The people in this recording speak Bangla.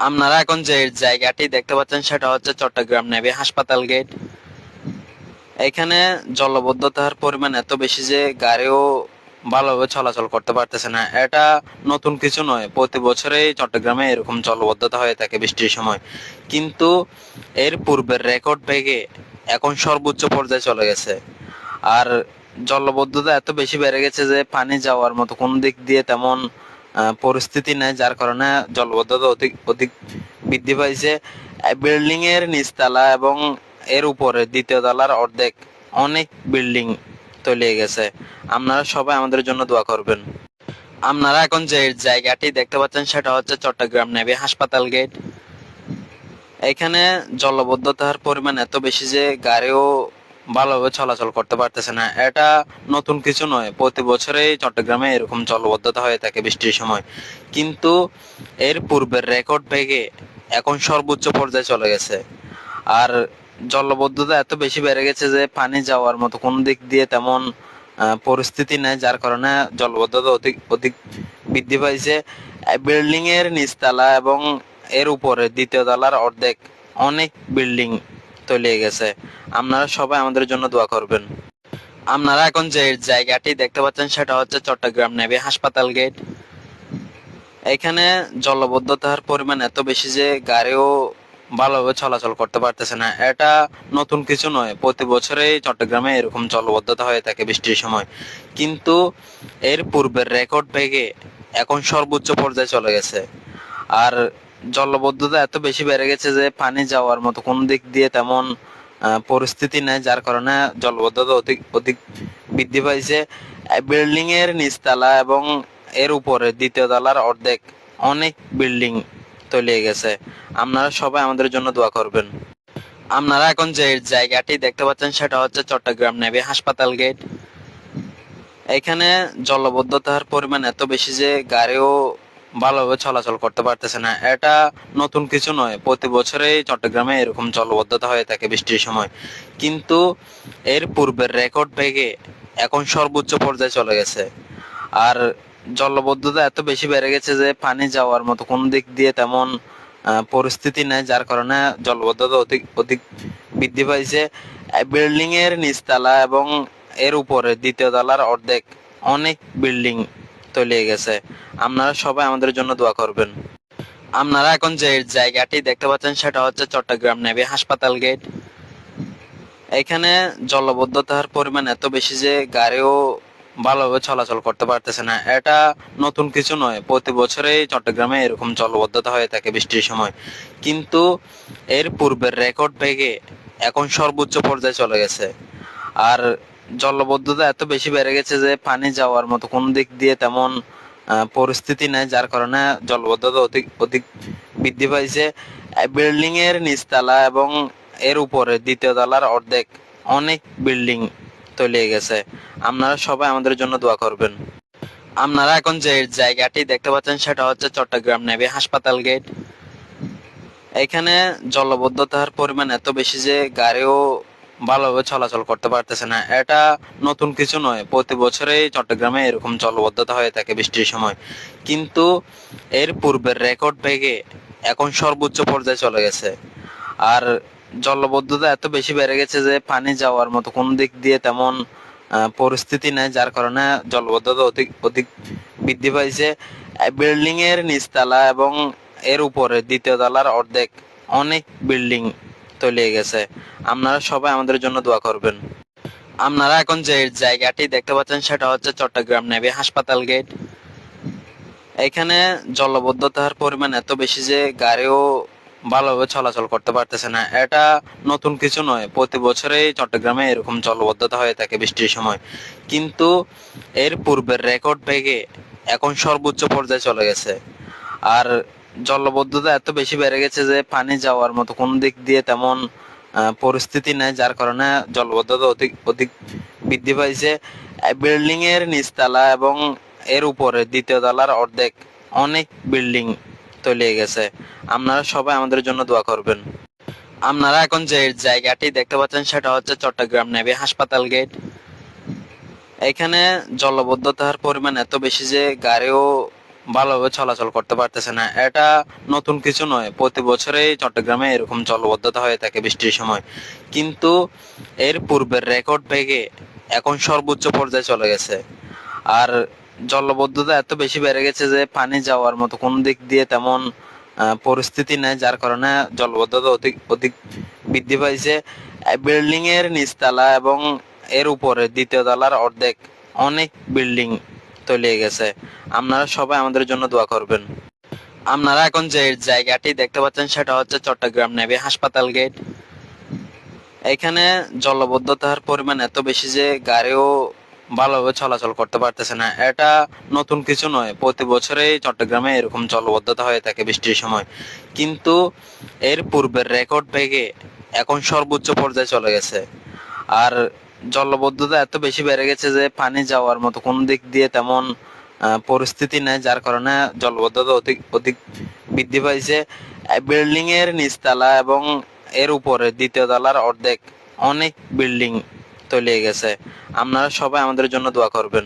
আপনারা এখন যে জায়গাটি দেখতে পাচ্ছেন সেটা হচ্ছে চট্টগ্রাম নেভি হাসপাতাল গেট। এখানে জলবদ্ধতার পরিমাণ এত বেশি যে গাড়িও ভালোভাবে চলাচল করতে পারতেছে না। এটা নতুন কিছু নয়, প্রতি বছরেই চট্টগ্রামে এরকম জলবদ্ধতা হয়ে থাকে বৃষ্টির সময়। কিন্তু এর পূর্বের রেকর্ড ভেঙে এখন সর্বোচ্চ পর্যায়ে চলে গেছে। আর জলবদ্ধতা এত বেশি বেড়ে গেছে যে পানি যাওয়ার মতো কোন দিক দিয়ে তেমন পরিস্থিতি নেই, যার কারণে জলবদ্ধতা অধিক অধিক বৃদ্ধি পাইছে। বিল্ডিং এর নিচতলা এবং এর উপরে দ্বিতীয় তলার অর্ধেক অনেক বিল্ডিং তলিয়ে গেছে। আপনারা সবাই আমাদের জন্য দোয়া করবেন। আপনারা এখন যে জায়গাটি দেখতে পাচ্ছেন সেটা হচ্ছে চট্টগ্রাম নেভি হাসপাতাল গেট। এখানে জলবদ্ধতার পরিমাণ এত বেশি যে গাড়িও ভালোভাবে চলাচল করতে পারতেছে না। এটা নতুন কিছু নয়, প্রতি বছরেই চট্টগ্রামে এরকম জলবদ্ধতা হয়ে থাকে বৃষ্টির সময়। কিন্তু এর পূর্বের রেকর্ড ভেঙে এখন সর্বোচ্চ পর্যায়ে চলে গেছে। আর জলবদ্ধতা এত বেশি বেড়ে গেছে যে পানি যাওয়ার মতো কোন দিক দিয়ে তেমন পরিস্থিতি নেই, যার কারণে জলবদ্ধতা অধিক অধিক বৃদ্ধি পাইছে। বিল্ডিং এর নিচতলা এবং এর উপরে দ্বিতীয় তলার অর্ধেক অনেক বিল্ডিং তলিয়ে গেছে। আপনারা সবাই আমাদের জন্য দোয়া করবেন। আপনারা এখন যে জায়গাটি দেখতে পাচ্ছেন সেটা হচ্ছে চট্টগ্রাম নেভি হাসপাতাল গেট। এখানে জলবদ্ধতার পরিমাণ এত বেশি যে গাড়িও ভালোভাবে চলাচল করতে পারতেছে না। এটা নতুন কিছু নয়, প্রতি বছরেই চট্টগ্রামে এরকম জলবদ্ধতা হয়ে থাকে বৃষ্টির সময়। কিন্তু এর পূর্বের রেকর্ড ভেঙে এখন সর্বোচ্চ পর্যায়ে চলে গেছে। আর জলবদ্ধতা এত বেশি বেড়ে গেছে যে পানি যাওয়ার মতো কোন দিক দিয়ে তেমন পরিস্থিতি নেই, যার কারণে জলবদ্ধতা অধিক অধিক বৃদ্ধি পাইছে। বিল্ডিং এর নিচতলা এবং এর উপরে দ্বিতীয় তলার অর্ধেক অনেক বিল্ডিং তলিয়ে গেছে। আপনারা সবাই আমাদের জন্য দোয়া করবেন। আপনারা এখন যে জায়গাটি দেখতে পাচ্ছেন সেটা হচ্ছে চট্টগ্রাম নেভি হাসপাতাল গেট। এখানে জলবদ্ধতার পরিমাণ এত বেশি যে গাড়িও ভালোভাবে চলাচল করতে পারতেছে না। এটা নতুন কিছু নয়, প্রতি বছরেই চট্টগ্রামে এরকম জলবদ্ধতা হয়ে থাকে বৃষ্টির সময়। কিন্তু এর পূর্বের রেকর্ড ভেঙে এখন সর্বোচ্চ পর্যায়ে চলে গেছে। আর জলবদ্ধতা এত বেশি বেড়ে গেছে যে পানি যাওয়ার মতো কোন দিক দিয়ে তেমন পরিস্থিতি নেই, যার কারণে জলবদ্ধতা অধিক অধিক বৃদ্ধি পাইছে। বিল্ডিং এর নিচতলা এবং এর উপরে দ্বিতীয় তলার অর্ধেক অনেক বিল্ডিং তলিয়ে গেছে। আপনারা সবাই আমাদের জন্য দোয়া করবেন। আপনারা এখন যে জায়গাটি দেখতে পাচ্ছেন সেটা হচ্ছে চট্টগ্রাম নেভি হাসপাতাল গেট। এখানে জলবদ্ধতার পরিমাণ এত বেশি যে গাড়িও ভালোভাবে চলাচল করতে পারতেছে না। এটা নতুন কিছু নয়, প্রতি বছরেই চট্টগ্রামে এরকম জলবদ্ধতা হয়ে থাকে বৃষ্টির সময়। কিন্তু এর পূর্বের রেকর্ড ভেঙে এখন সর্বোচ্চ পর্যায়ে চলে গেছে। আর জলবদ্ধতা এত বেশি বেড়ে গেছে যে পানি যাওয়ার মতো কোন দিক দিয়ে তেমন পরিস্থিতি নেই, যার কারণে জলবদ্ধতা অধিক অধিক বৃদ্ধি পাইছে। বিল্ডিং এর নিচতলা এবং এর উপরে দ্বিতীয় তলার অর্ধেক অনেক বিল্ডিং তলিয়ে গেছে। আপনারা সবাই আমাদের জন্য দোয়া করবেন। আপনারা এখন যে জায়গাটি দেখতে পাচ্ছেন সেটা হচ্ছে চট্টগ্রাম নেভি হাসপাতাল গেট। এখানে জলবদ্ধতার পরিমাণ এত বেশি যে গাড়িও ভালোভাবে চলাচল করতে পারতেছে না। এটা নতুন কিছু নয়, প্রতি বছরেই চট্টগ্রামে এরকম জলবদ্ধতা হয়ে থাকে বৃষ্টির সময়। কিন্তু এর পূর্বের রেকর্ড ভেঙে এখন সর্বোচ্চ পর্যায়ে চলে গেছে। আর জলবদ্ধতা এত বেশি বেড়ে গেছে যে পানি যাওয়ার মতো কোন দিক দিয়ে তেমন পরিস্থিতি নেই, যার কারণে জলবদ্ধতা অধিক অধিক বৃদ্ধি পাইছে। বিল্ডিং এর নিচতলা এবং এর উপরে দ্বিতীয় তলার অর্ধেক অনেক বিল্ডিং তলিয়ে গেছে। আপনারা সবাই আমাদের জন্য দোয়া করবেন। আপনারা এখন যে জায়গাটি দেখতে পাচ্ছেন সেটা হচ্ছে চট্টগ্রাম নেভি হাসপাতাল গেট। এখানে জলবদ্ধতার পরিমাণ এত বেশি যে গাড়িও ভালোভাবে চলাচল করতে পারতেছে না। এটা নতুন কিছু নয়, প্রতি বছরেই চট্টগ্রামে এরকম জলবদ্ধতা হয়ে থাকে বৃষ্টির সময়। কিন্তু এর পূর্বের রেকর্ড ভেঙে এখন সর্বোচ্চ পর্যায়ে চলে গেছে। আর জলবদ্ধতা এত বেশি বেড়ে গেছে যে পানি যাওয়ার মতো কোন দিক দিয়ে তেমন পরিস্থিতি নেই, যার কারণে জলবদ্ধতা অধিক অধিক বৃদ্ধি পাইছে। বিল্ডিং এর নিচতলা এবং এর উপরে দ্বিতীয় তলার অর্ধেক অনেক বিল্ডিং তলিয়ে গেছে। আপনারা সবাই আমাদের জন্য দোয়া করবেন। আপনারা এখন যে জায়গাটি দেখতে পাচ্ছেন সেটা হচ্ছে চট্টগ্রাম নেভি হাসপাতাল গেট। এখানে জলবদ্ধতার পরিমাণ এত বেশি যে গাড়িও ভালোভাবে চলাচল করতে পারতেছে না। এটা নতুন কিছু নয়, প্রতি বছরেই চট্টগ্রামে এরকম জলবদ্ধতা হয়ে থাকে বৃষ্টির সময়। কিন্তু এর পূর্বের রেকর্ড ভেঙে এখন সর্বোচ্চ পর্যায়ে চলে গেছে। আর জলবদ্ধতা এত বেশি বেড়ে গেছে যে পানি যাওয়ার মতো কোন দিক দিয়ে তেমন পরিস্থিতি নেই, যার কারণে জলবদ্ধতা অধিক অধিক বৃদ্ধি পাইছে। বিল্ডিং এর নিচতলা এবং এর উপরে দ্বিতীয় তলার অর্ধেক অনেক বিল্ডিং তলিয়ে গেছে। আপনারা সবাই আমাদের জন্য দোয়া করবেন। আপনারা এখন যে জায়গাটি দেখতে পাচ্ছেন সেটা হচ্ছে চট্টগ্রাম নেভি হাসপাতাল গেট। এখানে জলবদ্ধতার পরিমাণ এত বেশি যে গাড়িও ভালোভাবে চলাচল করতে পারতেছে না। এটা নতুন কিছু নয়, প্রতি বছরেই চট্টগ্রামে এরকম জলবদ্ধতা হয়ে থাকে বৃষ্টির সময়। কিন্তু এর পূর্বের রেকর্ড ভেঙে এখন সর্বোচ্চ পর্যায়ে চলে গেছে। আর জলবদ্ধতা এত বেশি বেড়ে গেছে যে পানি যাওয়ার মতো কোন দিক দিয়ে তেমন পরিস্থিতি নেই, যার কারণে জলবদ্ধতা অধিক অধিক বৃদ্ধি পাইছে। বিল্ডিং এর নিচতলা এবং এর উপরে দ্বিতীয় তলার অর্ধেক অনেক বিল্ডিং তলিয়ে গেছে। আপনারা সবাই আমাদের জন্য দোয়া করবেন।